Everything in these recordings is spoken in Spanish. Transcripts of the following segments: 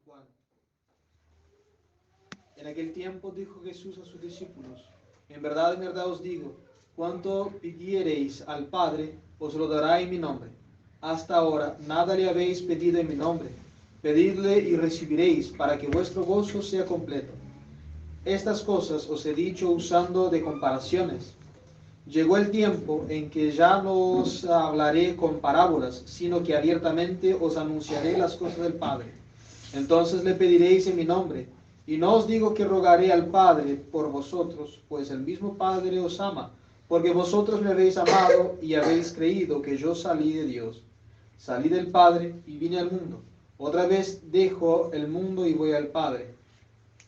Juan. En aquel tiempo dijo Jesús a sus discípulos: en verdad os digo, cuanto pidiereis al Padre, os lo dará en mi nombre. Hasta ahora nada le habéis pedido en mi nombre. Pedidle y recibiréis, para que vuestro gozo sea completo. Estas cosas os he dicho usando de comparaciones. Llegó el tiempo en que ya no os hablaré con parábolas, sino que abiertamente os anunciaré las cosas del Padre. Entonces le pediréis en mi nombre. Y no os digo que rogaré al Padre por vosotros, pues el mismo Padre os ama, porque vosotros me habéis amado y habéis creído que yo salí de Dios. Salí del Padre y vine al mundo. Otra vez dejo el mundo y voy al Padre.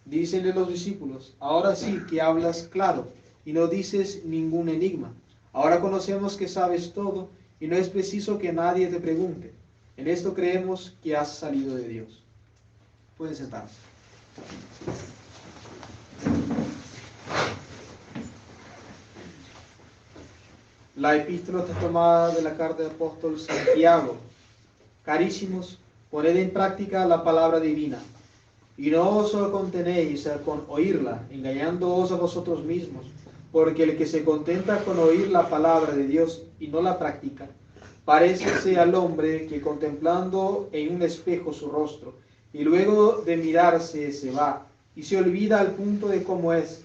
Dícenle los discípulos: ahora sí que hablas claro y no dices ningún enigma. Ahora conocemos que sabes todo y no es preciso que nadie te pregunte. En esto creemos que has salido de Dios. Pueden sentarse. La epístola está tomada de la carta del apóstol Santiago. Carísimos, poned en práctica la palabra divina, y no os contenéis con oírla, engañándoos a vosotros mismos, porque el que se contenta con oír la palabra de Dios y no la practica, parécese al hombre que contemplando en un espejo su rostro, y luego de mirarse se va, y se olvida al punto de cómo es.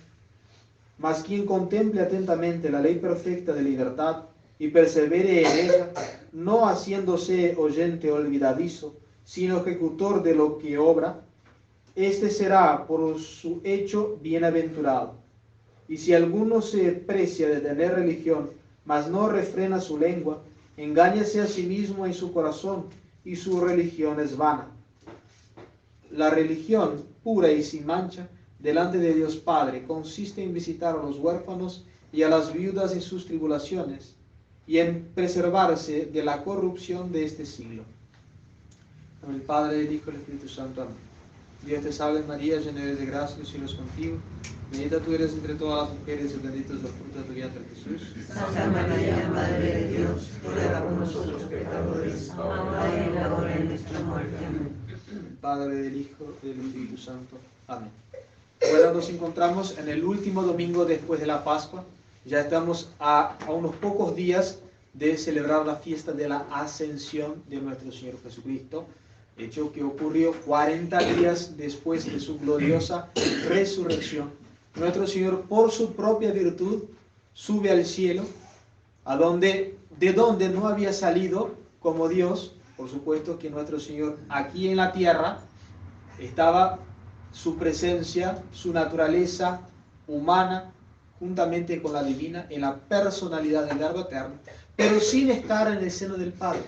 Mas quien contemple atentamente la ley perfecta de libertad y persevere en ella, no haciéndose oyente olvidadizo, sino ejecutor de lo que obra, este será por su hecho bienaventurado. Y si alguno se precia de tener religión, mas no refrena su lengua, engáñase a sí mismo en su corazón, y su religión es vana. La religión pura y sin mancha delante de Dios Padre consiste en visitar a los huérfanos y a las viudas en sus tribulaciones, y en preservarse de la corrupción de este siglo. En el Padre, el Hijo y el Espíritu Santo. Amén. Dios te salve María, llena eres de gracia, el cielo es contigo. Bendita tú eres entre todas las mujeres y bendito es el fruto de tu vientre, Jesús. Santa María, Madre de Dios, ruega por nosotros pecadores, ahora y en la hora de nuestra muerte. Amén. Padre, del Hijo y del Espíritu Santo. Amén. Bueno, nos encontramos en el último domingo después de la Pascua. Ya estamos a unos pocos días de celebrar la fiesta de la Ascensión de nuestro Señor Jesucristo, hecho que ocurrió 40 días después de su gloriosa resurrección. Nuestro Señor, por su propia virtud, sube al cielo, de donde no había salido como Dios. Por supuesto que nuestro Señor aquí en la tierra estaba su presencia, su naturaleza humana, juntamente con la divina, en la personalidad del Verbo eterno, pero sin estar en el seno del Padre.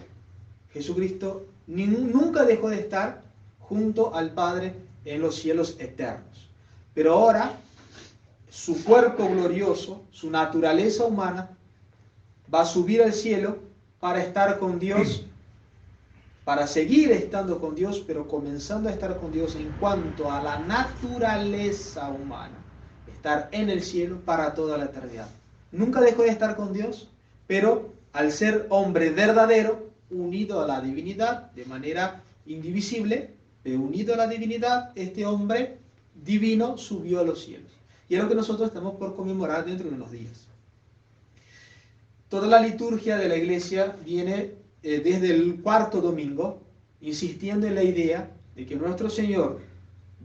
Jesucristo nunca dejó de estar junto al Padre en los cielos eternos. Pero ahora, su cuerpo glorioso, su naturaleza humana, va a subir al cielo para estar con Dios, para seguir estando con Dios, pero comenzando a estar con Dios en cuanto a la naturaleza humana, estar en el cielo para toda la eternidad. Nunca dejó de estar con Dios, pero al ser hombre verdadero, unido a la divinidad de manera indivisible, pero unido a la divinidad, este hombre divino subió a los cielos. Y es lo que nosotros estamos por conmemorar dentro de unos días. Toda la liturgia de la Iglesia viene desde el cuarto domingo, insistiendo en la idea de que nuestro Señor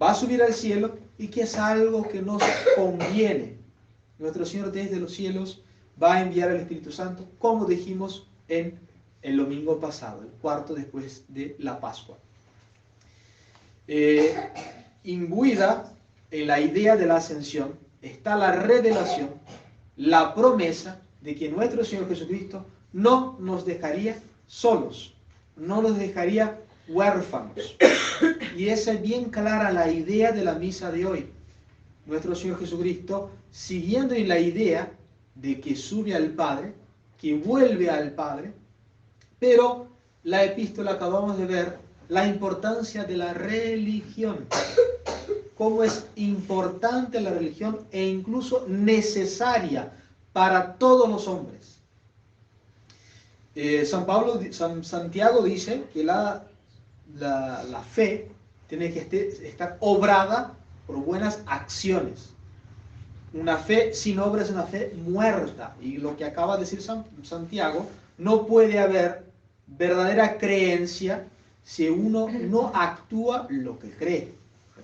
va a subir al cielo y que es algo que nos conviene. Nuestro Señor desde los cielos va a enviar al Espíritu Santo, como dijimos en el domingo pasado, el cuarto después de la Pascua. Imbuida en la idea de la ascensión está la revelación, la promesa de que nuestro Señor Jesucristo no nos dejaría solos, no nos dejaría huérfanos. Y esa es bien clara la idea de la misa de hoy. Nuestro Señor Jesucristo, siguiendo en la idea de que sube al Padre, que vuelve al Padre, pero la epístola acabamos de ver la importancia de la religión, cómo es importante la religión e incluso necesaria para todos los hombres. Santiago dice que la fe tiene que estar obrada por buenas acciones. Una fe sin obra es una fe muerta. Y lo que acaba de decir Santiago, no puede haber verdadera creencia si uno no actúa lo que cree.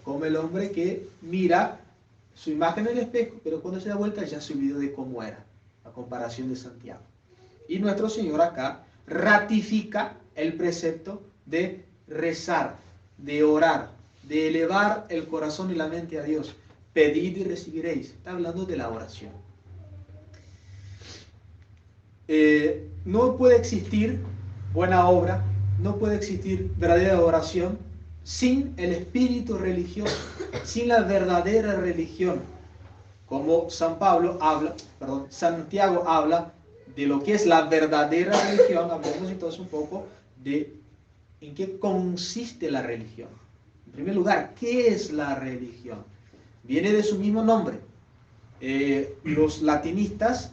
Como el hombre que mira su imagen en el espejo, pero cuando se da vuelta ya se olvidó de cómo era, a comparación de Santiago. Y nuestro Señor acá ratifica el precepto de rezar, de orar, de elevar el corazón y la mente a Dios. Pedid y recibiréis. Está hablando de la oración. No puede existir buena obra, no puede existir verdadera oración sin el espíritu religioso, sin la verdadera religión. Como Santiago habla de lo que es la verdadera religión, hablemos entonces un poco de en qué consiste la religión. En primer lugar, ¿qué es la religión? Viene de su mismo nombre. Los latinistas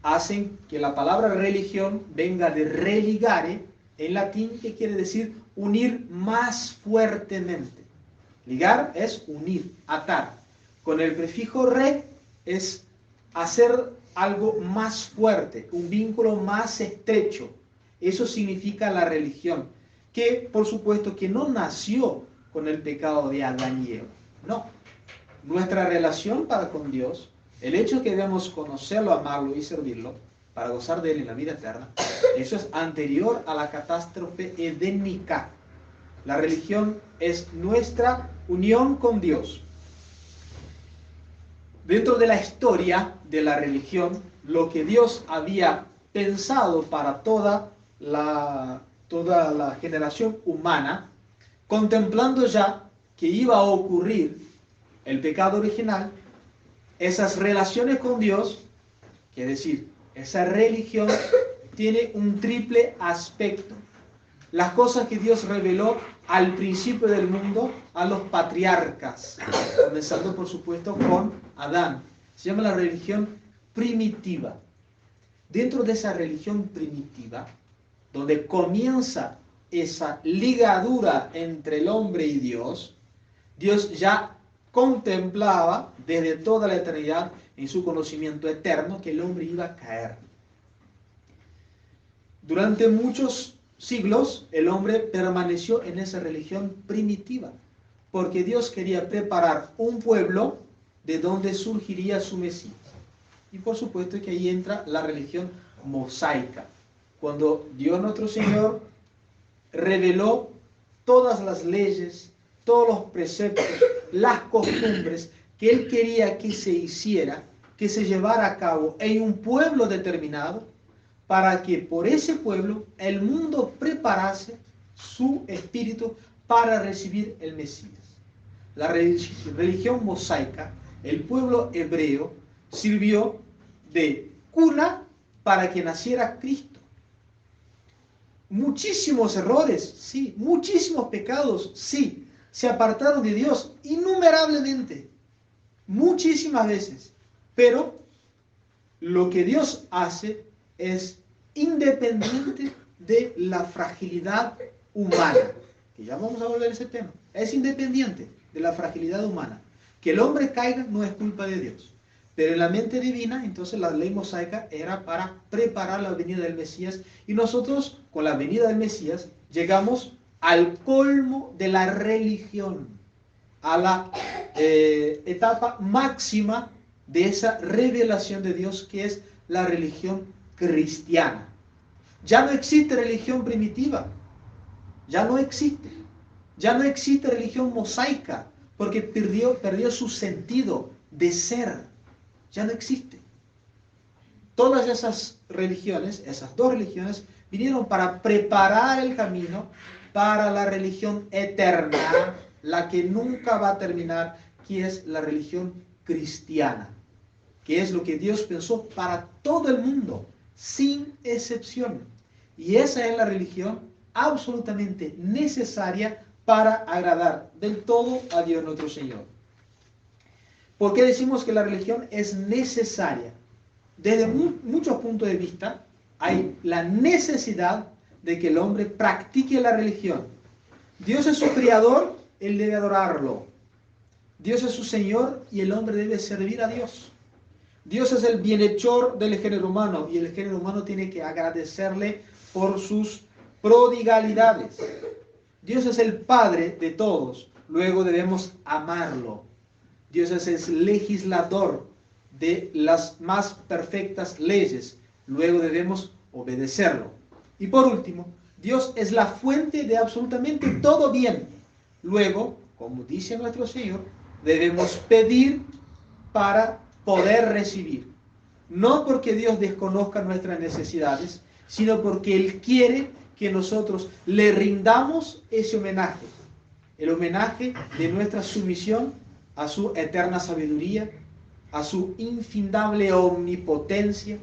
hacen que la palabra religión venga de religare, en latín, que quiere decir unir más fuertemente. Ligar es unir, atar. Con el prefijo re es hacer algo más fuerte, un vínculo más estrecho. Eso significa la religión, que por supuesto que no nació con el pecado de Adán y Eva. No. Nuestra relación para con Dios, el hecho de que debemos conocerlo, amarlo y servirlo, para gozar de Él en la vida eterna, eso es anterior a la catástrofe edénica. La religión es nuestra unión con Dios. Dentro de la historia de la religión, lo que Dios había pensado para toda la generación humana, contemplando ya que iba a ocurrir el pecado original, esas relaciones con Dios, es decir, esa religión tiene un triple aspecto. Las cosas que Dios reveló al principio del mundo a los patriarcas, comenzando por supuesto con Adán. Se llama la religión primitiva. Dentro de esa religión primitiva, donde comienza esa ligadura entre el hombre y Dios, Dios ya contemplaba desde toda la eternidad en su conocimiento eterno que el hombre iba a caer. Durante muchos siglos el hombre permaneció en esa religión primitiva, porque Dios quería preparar un pueblo de donde surgiría su Mesías. Y por supuesto que ahí entra la religión mosaica, cuando Dios nuestro Señor reveló todas las leyes, todos los preceptos, las costumbres que Él quería que se hiciera, que se llevara a cabo en un pueblo determinado, para que por ese pueblo el mundo preparase su espíritu para recibir el Mesías. La religión mosaica, el pueblo hebreo, sirvió de cuna para que naciera Cristo. Muchísimos errores, sí. Muchísimos pecados, sí. Se apartaron de Dios innumerablemente, muchísimas veces. Pero lo que Dios hace es independiente de la fragilidad humana, que ya vamos a volver a ese tema. Es independiente de la fragilidad humana. Que el hombre caiga no es culpa de Dios. Pero en la mente divina, entonces la ley mosaica era para preparar la venida del Mesías. Y nosotros, con la venida del Mesías, llegamos al colmo de la religión, a la etapa máxima de esa revelación de Dios, que es la religión cristiana. Ya no existe religión primitiva, ya no existe religión mosaica, porque perdió su sentido de ser, ya no existe. Todas esas religiones, esas dos religiones, vinieron para preparar el camino para la religión eterna, la que nunca va a terminar, que es la religión cristiana, que es lo que Dios pensó para todo el mundo, sin excepción. Y esa es la religión absolutamente necesaria para agradar del todo a Dios nuestro Señor. ¿Por qué decimos que la religión es necesaria? Desde muchos puntos de vista, hay la necesidad de que el hombre practique la religión. Dios es su creador, él debe adorarlo. Dios es su Señor y el hombre debe servir a Dios. Dios es el bienhechor del género humano y el género humano tiene que agradecerle por sus prodigalidades. Dios es el Padre de todos, luego debemos amarlo. Dios es el legislador de las más perfectas leyes, luego debemos obedecerlo. Y por último, Dios es la fuente de absolutamente todo bien. Luego, como dice nuestro Señor, debemos pedir para poder recibir. No porque Dios desconozca nuestras necesidades, sino porque Él quiere que nosotros le rindamos ese homenaje. El homenaje de nuestra sumisión a su eterna sabiduría, a su infindable omnipotencia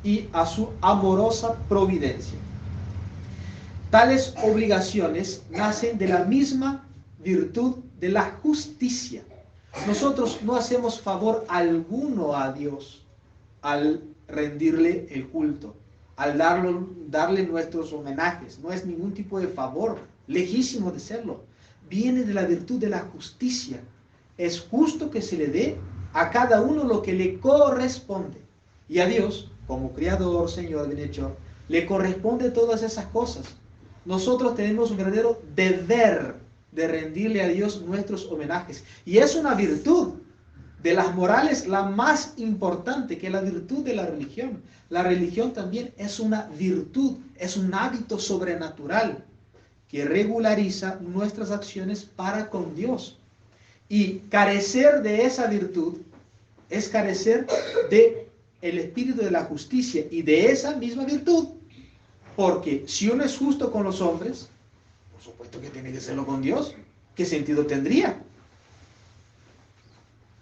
y a su amorosa providencia. Tales obligaciones nacen de la misma virtud de la justicia. Nosotros no hacemos favor alguno a Dios al rendirle el culto, al darle nuestros homenajes. No es ningún tipo de favor legítimo de serlo. Viene de la virtud de la justicia. Es justo que se le dé a cada uno lo que le corresponde. Y a Dios, como Creador, Señor, bienhechor, le corresponde todas esas cosas. Nosotros tenemos un verdadero deber de rendirle a Dios nuestros homenajes. Y es una virtud de las morales la más importante, que es la virtud de la religión. La religión también es una virtud, es un hábito sobrenatural que regulariza nuestras acciones para con Dios. Y carecer de esa virtud es carecer de el espíritu de la justicia y de esa misma virtud. Porque si uno es justo con los hombres, por supuesto que tiene que serlo con Dios. ¿Qué sentido tendría?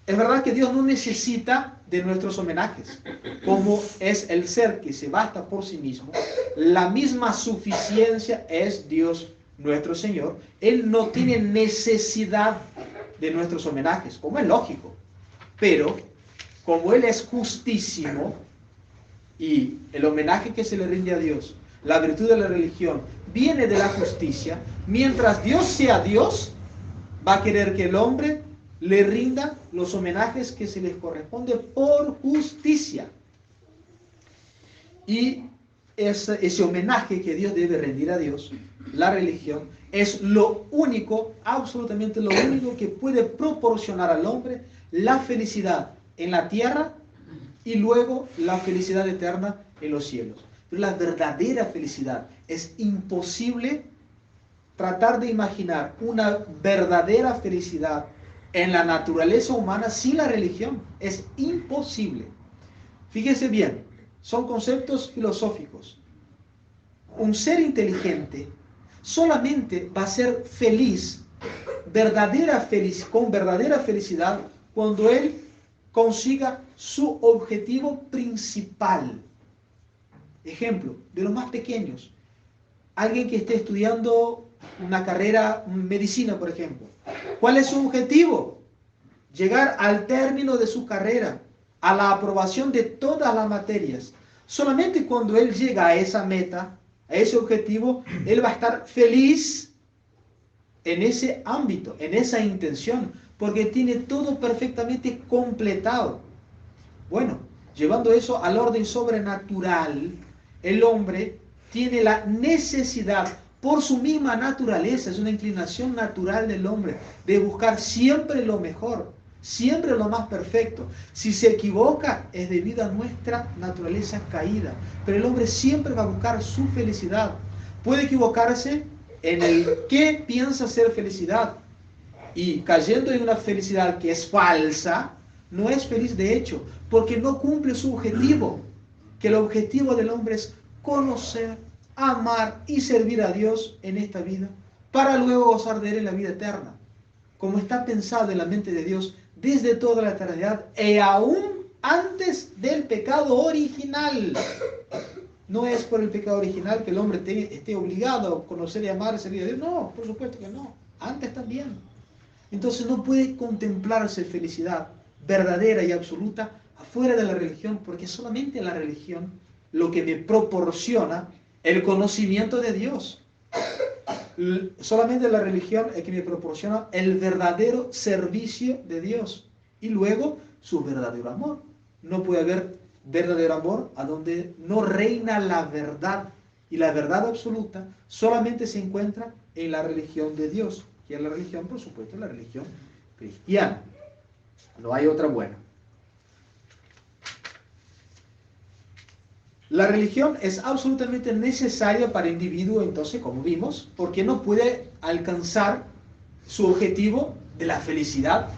Es verdad que Dios no necesita de nuestros homenajes. Como es el ser que se basta por sí mismo, la misma suficiencia es Dios nuestro Señor. Él no tiene necesidad de nuestros homenajes, como es lógico. Pero, como Él es justísimo, y el homenaje que se le rinde a Dios, la virtud de la religión, viene de la justicia, mientras Dios sea Dios, va a querer que el hombre le rinda los homenajes que se les corresponde por justicia. Y ese homenaje que Dios debe rendir a Dios, la religión, es lo único, absolutamente lo único que puede proporcionar al hombre la felicidad en la tierra y luego la felicidad eterna en los cielos. Pero la verdadera felicidad es imposible tratar de imaginar una verdadera felicidad en la naturaleza humana sin la religión. Es imposible. Fíjense bien, son conceptos filosóficos. Un ser inteligente solamente va a ser feliz, con verdadera felicidad, cuando él consiga su objetivo principal. Ejemplo, de los más pequeños. Alguien que esté estudiando una carrera, medicina, por ejemplo. ¿Cuál es su objetivo? Llegar al término de su carrera, a la aprobación de todas las materias. Solamente cuando él llega a esa meta, a ese objetivo, él va a estar feliz en ese ámbito, en esa intención, porque tiene todo perfectamente completado. Bueno, llevando eso al orden sobrenatural, el hombre tiene la necesidad, por su misma naturaleza, es una inclinación natural del hombre, de buscar siempre lo mejor, siempre lo más perfecto. Si se equivoca, es debido a nuestra naturaleza caída, pero el hombre siempre va a buscar su felicidad. Puede equivocarse en el qué piensa ser felicidad, y cayendo en una felicidad que es falsa, no es feliz de hecho, porque no cumple su objetivo, que el objetivo del hombre es conocer, amar y servir a Dios en esta vida, para luego gozar de Él en la vida eterna, como está pensado en la mente de Dios desde toda la eternidad y aún antes del pecado original. No es por el pecado original que el hombre esté obligado a conocer y amar y servir a Dios. No, por supuesto que no. Antes también. Entonces no puede contemplarse felicidad verdadera y absoluta afuera de la religión, porque solamente la religión lo que me proporciona el conocimiento de Dios. Solamente la religión es que me proporciona el verdadero servicio de Dios y luego su verdadero amor. No puede haber verdadero amor a donde no reina la verdad. Y la verdad absoluta solamente se encuentra en la religión de Dios, que es la religión, por supuesto, la religión cristiana. No hay otra buena. La religión es absolutamente necesaria para el individuo, entonces, como vimos, porque no puede alcanzar su objetivo de la felicidad,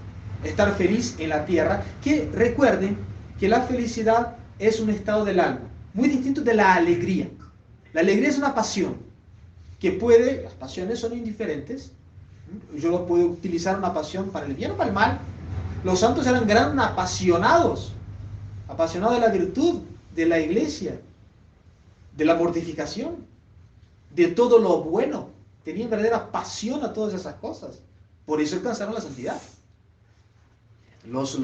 estar feliz en la tierra, que recuerden que la felicidad es un estado del alma, muy distinto de la alegría. La alegría es una pasión, que puede, las pasiones son indiferentes, yo puedo utilizar una pasión para el bien o para el mal. Los santos eran gran apasionados de la virtud, de la iglesia, de la mortificación, de todo lo bueno. Tenían verdadera pasión a todas esas cosas. Por eso alcanzaron la santidad. Los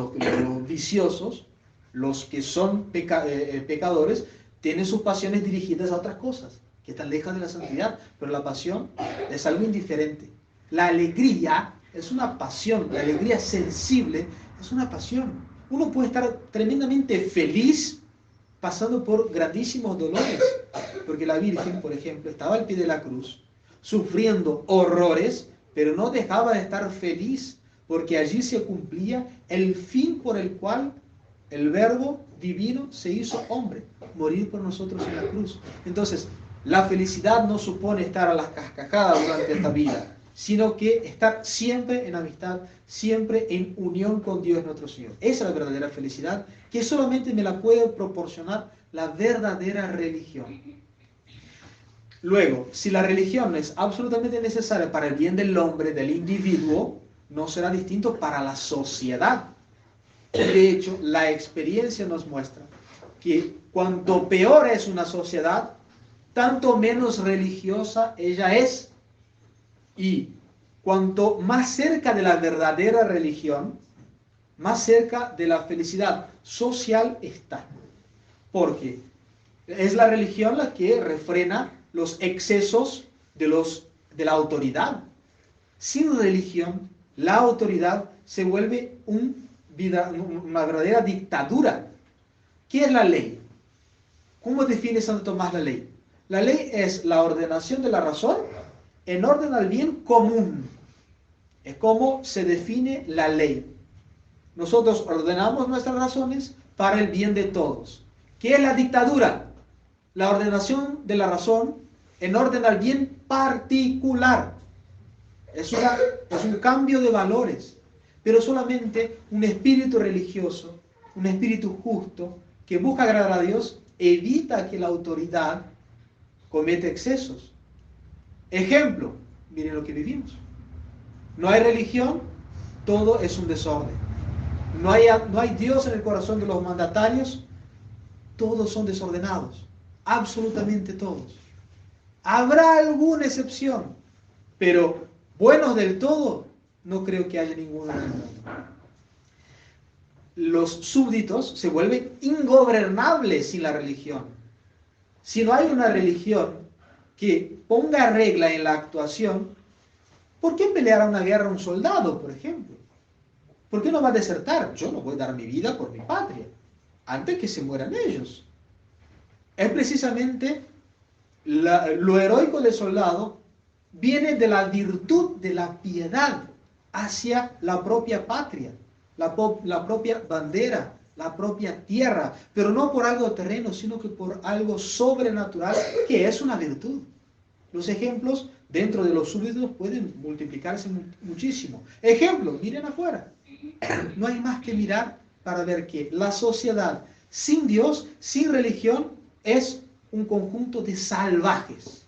viciosos, los que son pecadores, tienen sus pasiones dirigidas a otras cosas, que están lejos de la santidad. Pero la pasión es algo indiferente. La alegría es una pasión. La alegría sensible es una pasión. Uno puede estar tremendamente feliz pasando por grandísimos dolores, porque la Virgen, por ejemplo, estaba al pie de la cruz, sufriendo horrores, pero no dejaba de estar feliz, porque allí se cumplía el fin por el cual el Verbo divino se hizo hombre, morir por nosotros en la cruz. Entonces, la felicidad no supone estar a las cascajadas durante esta vida, sino que estar siempre en amistad, siempre en unión con Dios nuestro Señor. Esa es la verdadera felicidad, que solamente me la puede proporcionar la verdadera religión. Luego, si la religión es absolutamente necesaria para el bien del hombre, del individuo, no será distinto para la sociedad. De hecho, la experiencia nos muestra que cuanto peor es una sociedad, tanto menos religiosa ella es. Y cuanto más cerca de la verdadera religión, más cerca de la felicidad social está. Porque es la religión la que refrena los excesos de la autoridad. Sin religión, la autoridad se vuelve una verdadera dictadura. ¿Qué es la ley? ¿Cómo define Santo Tomás la ley? La ley es la ordenación de la razón en orden al bien común. Es como se define la ley. Nosotros ordenamos nuestras razones para el bien de todos. ¿Qué es la dictadura? La ordenación de la razón en orden al bien particular. Es un cambio de valores, pero solamente un espíritu religioso, un espíritu justo, que busca agradar a Dios, evita que la autoridad cometa excesos. Ejemplo, miren lo que vivimos. No hay religión, todo es un desorden. No hay Dios en el corazón de los mandatarios, todos son desordenados. Absolutamente todos. Habrá alguna excepción, pero buenos del todo, no creo que haya ninguno en el mundo. Los súbditos se vuelven ingobernables sin la religión. Si no hay una religión que ponga regla en la actuación, ¿por qué peleará una guerra un soldado, por ejemplo? ¿Por qué no va a desertar? Yo no voy a dar mi vida por mi patria, antes que se mueran ellos. Es precisamente lo heroico del soldado viene de la virtud de la piedad hacia la propia patria, la propia bandera, la propia tierra, pero no por algo terreno, sino que por algo sobrenatural, que es una virtud. Los ejemplos dentro de los súbditos pueden multiplicarse muchísimo. Ejemplo, miren afuera. No hay más que mirar para ver que la sociedad sin Dios, sin religión, es un conjunto de salvajes.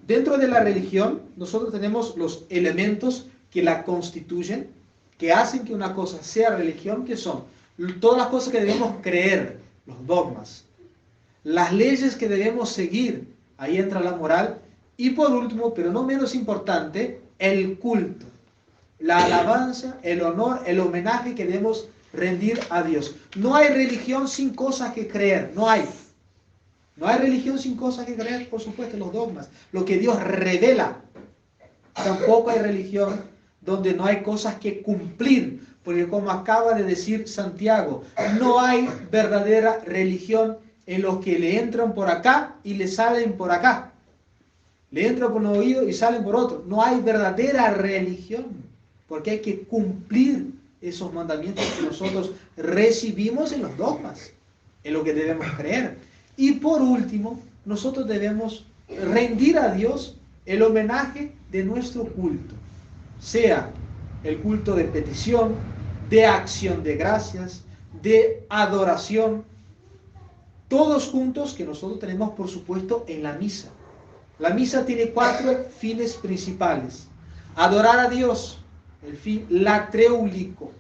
Dentro de la religión, nosotros tenemos los elementos que la constituyen, que hacen que una cosa sea religión, que son todas las cosas que debemos creer, los dogmas, las leyes que debemos seguir, ahí entra la moral, y por último, pero no menos importante, el culto, la alabanza, el honor, el homenaje que debemos rendir a Dios. No hay religión sin cosas que creer, no hay. No hay religión sin cosas que creer, por supuesto, los dogmas, lo que Dios revela. Tampoco hay religión donde no hay cosas que cumplir, porque como acaba de decir Santiago, no hay verdadera religión en los que le entran por acá y le salen por acá. Le entran por un oído y salen por otro. No hay verdadera religión, porque hay que cumplir esos mandamientos que nosotros recibimos en los dogmas, en lo que debemos creer. Y por último, nosotros debemos rendir a Dios el homenaje de nuestro culto, sea el culto de petición, de acción de gracias, de adoración, todos juntos que nosotros tenemos, por supuesto, en la misa. La misa tiene 4 fines principales: adorar a Dios, el fin latréulico;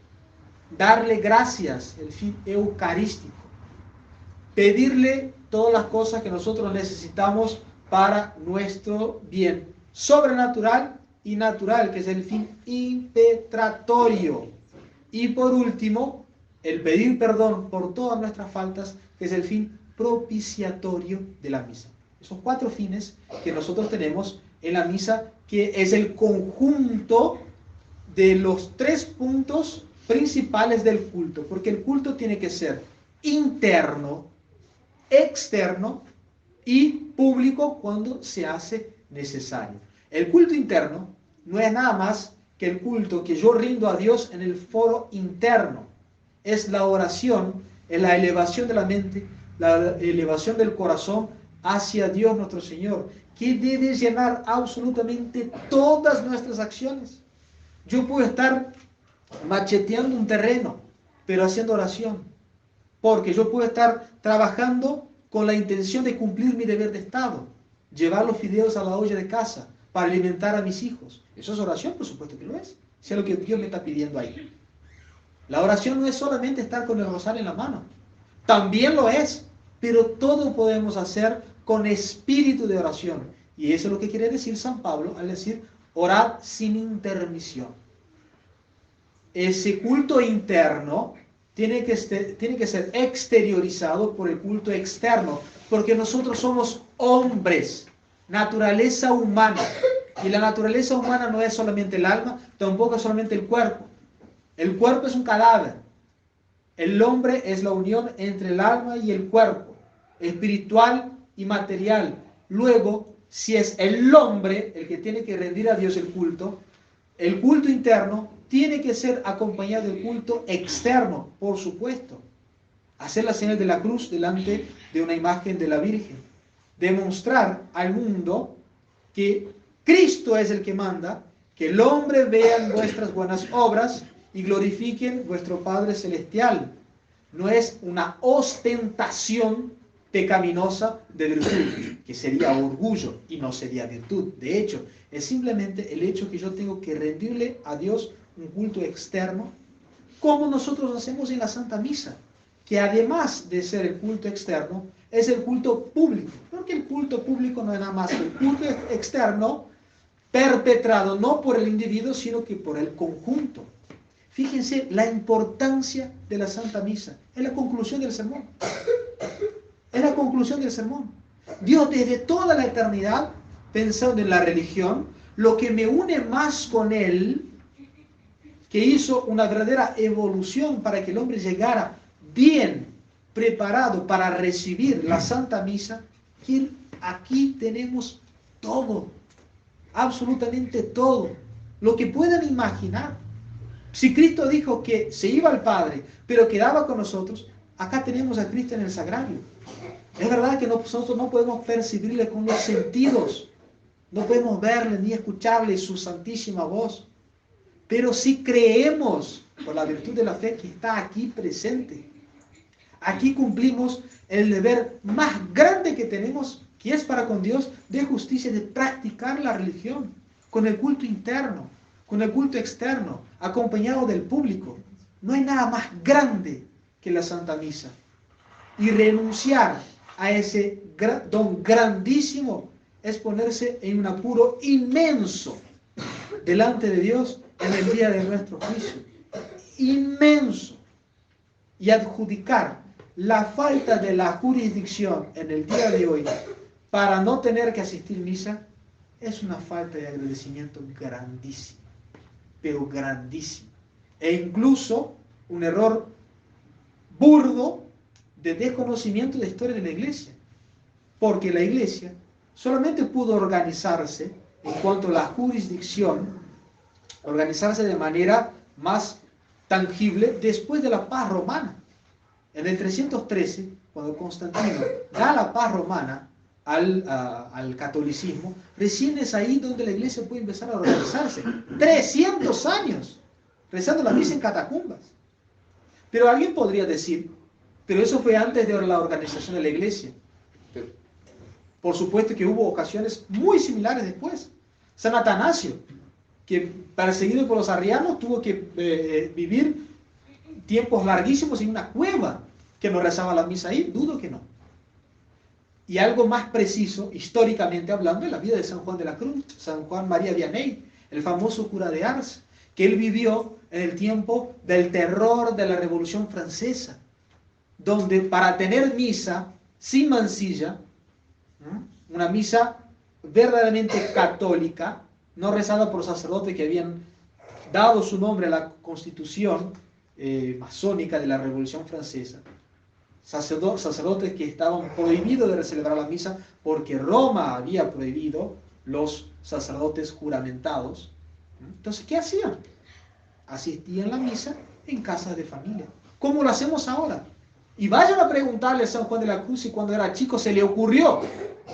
darle gracias, el fin eucarístico; pedirle todas las cosas que nosotros necesitamos para nuestro bien sobrenatural y natural, que es el fin impetratorio; y por último, el pedir perdón por todas nuestras faltas, que es el fin propiciatorio de la misa. Esos 4 fines que nosotros tenemos en la misa, que es el conjunto de los 3 puntos principales del culto, porque el culto tiene que ser interno, externo y público cuando se hace necesario. El culto interno no es nada más que el culto que yo rindo a Dios en el foro interno. Es la oración, es la elevación de la mente, la elevación del corazón hacia Dios nuestro Señor, que debe llenar absolutamente todas nuestras acciones. Yo puedo estar macheteando un terreno, pero haciendo oración, porque yo puedo estar trabajando con la intención de cumplir mi deber de Estado, llevar los fideos a la olla de casa para alimentar a mis hijos. Eso es oración, por supuesto que lo es. Eso es lo que Dios me está pidiendo ahí. La oración no es solamente estar con el rosario en la mano, también lo es, pero todo podemos hacer con espíritu de oración. Y eso es lo que quiere decir San Pablo al decir orad sin intermisión. Ese culto interno tiene que ser exteriorizado por el culto externo, porque nosotros somos hombres, naturaleza humana, y la naturaleza humana no es solamente el alma, tampoco es solamente el cuerpo. El cuerpo es un cadáver. El hombre es la unión entre el alma y el cuerpo, espiritual y material. Luego, si es el hombre el que tiene que rendir a Dios el culto interno tiene que ser acompañado del culto externo, por supuesto. Hacer la señal de la cruz delante de una imagen de la Virgen. Demostrar al mundo que Cristo es el que manda, que el hombre vea vuestras buenas obras y glorifiquen vuestro Padre Celestial. No es una ostentación pecaminosa de virtud, que sería orgullo y no sería virtud. De hecho, es simplemente el hecho que yo tengo que rendirle a Dios un culto externo, como nosotros hacemos en la Santa Misa, que además de ser el culto externo, es el culto público, porque el culto público no es nada más que el culto externo perpetrado no por el individuo, sino que por el conjunto. Fíjense la importancia de la Santa Misa. Es la conclusión del sermón. Es la conclusión del sermón. Dios desde toda la eternidad, pensando en la religión, lo que me une más con Él, que hizo una verdadera evolución para que el hombre llegara bien preparado para recibir la Santa Misa, que aquí tenemos todo, absolutamente todo, lo que puedan imaginar. Si Cristo dijo que se iba al Padre, pero quedaba con nosotros, acá tenemos a Cristo en el sagrario. Es verdad que nosotros no podemos percibirle con los sentidos, no podemos verle ni escucharle su santísima voz, pero sí creemos por la virtud de la fe que está aquí presente. Aquí cumplimos el deber más grande que tenemos, que es para con Dios, de justicia, de practicar la religión, con el culto interno, con el culto externo, acompañado del público. No hay nada más grande que la Santa Misa. Y renunciar a ese don grandísimo es ponerse en un apuro inmenso delante de Dios en el día de nuestro juicio. Inmenso. Y adjudicar la falta de la jurisdicción en el día de hoy para no tener que asistir a misa es una falta de agradecimiento grandísima, pero grandísima. E incluso un error burdo de desconocimiento de la historia de la iglesia. Porque la iglesia solamente pudo organizarse en cuanto a la jurisdicción, organizarse de manera más tangible después de la paz romana. En el 313, cuando Constantino da la paz romana al catolicismo, recién es ahí donde la iglesia puede empezar a organizarse. 300 años rezando la misa en catacumbas. Pero alguien podría decir, pero eso fue antes de la organización de la iglesia. Pero, por supuesto que hubo ocasiones muy similares después. San Atanasio, que perseguido por los arrianos, tuvo que vivir tiempos larguísimos en una cueva, que no rezaba la misa ahí, dudo que no. Y algo más preciso, históricamente hablando, es la vida de San Juan de la Cruz, San Juan María Vianney, el famoso cura de Ars, que él vivió en el tiempo del terror de la Revolución Francesa, donde para tener misa sin mancilla, una misa verdaderamente católica, no rezada por sacerdotes que habían dado su nombre a la constitución masónica de la Revolución Francesa, sacerdotes que estaban prohibidos de celebrar la misa porque Roma había prohibido los sacerdotes juramentados. Entonces, ¿qué hacían? Asistían a la misa en casas de familia, como lo hacemos ahora. Y vayan a preguntarle a San Juan de la Cruz si cuando era chico se le ocurrió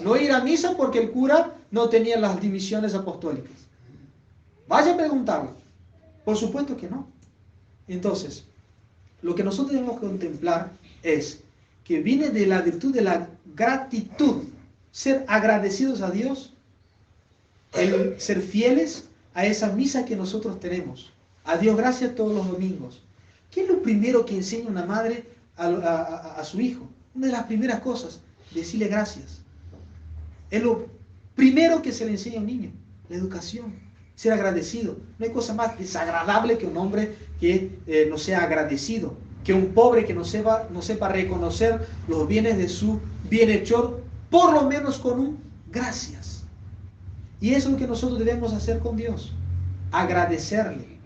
no ir a misa porque el cura no tenía las dimisiones apostólicas. Vayan a preguntarle. Por supuesto que no. Entonces, lo que nosotros debemos contemplar es que viene de la virtud de la gratitud, ser agradecidos a Dios, el ser fieles a esa misa que nosotros tenemos. A Dios gracias todos los domingos. ¿Qué es lo primero que enseña una madre a su hijo? Una de las primeras cosas, decirle gracias. Es lo primero que se le enseña a un niño, la educación, ser agradecido. No hay cosa más desagradable que un hombre que no sea agradecido, que un pobre que no sepa reconocer los bienes de su bienhechor, por lo menos con un gracias. Y eso es lo que nosotros debemos hacer con Dios, agradecerle.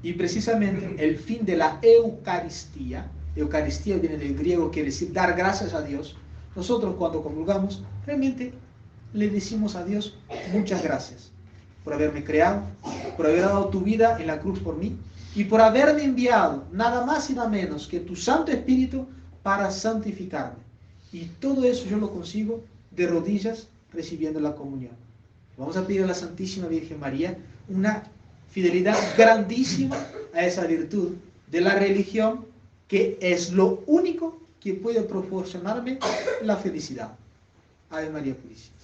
Y precisamente el fin de la Eucaristía viene del griego, quiere decir dar gracias a Dios. Nosotros cuando comulgamos, realmente le decimos a Dios muchas gracias por haberme creado, por haber dado tu vida en la cruz por mí y por haberme enviado nada más y nada menos que tu Santo Espíritu para santificarme. Y todo eso yo lo consigo de rodillas recibiendo la comunión. Vamos a pedir a la Santísima Virgen María una fidelidad grandísima a esa virtud de la religión, que es lo único que puede proporcionarme la felicidad. Ave María Purísima.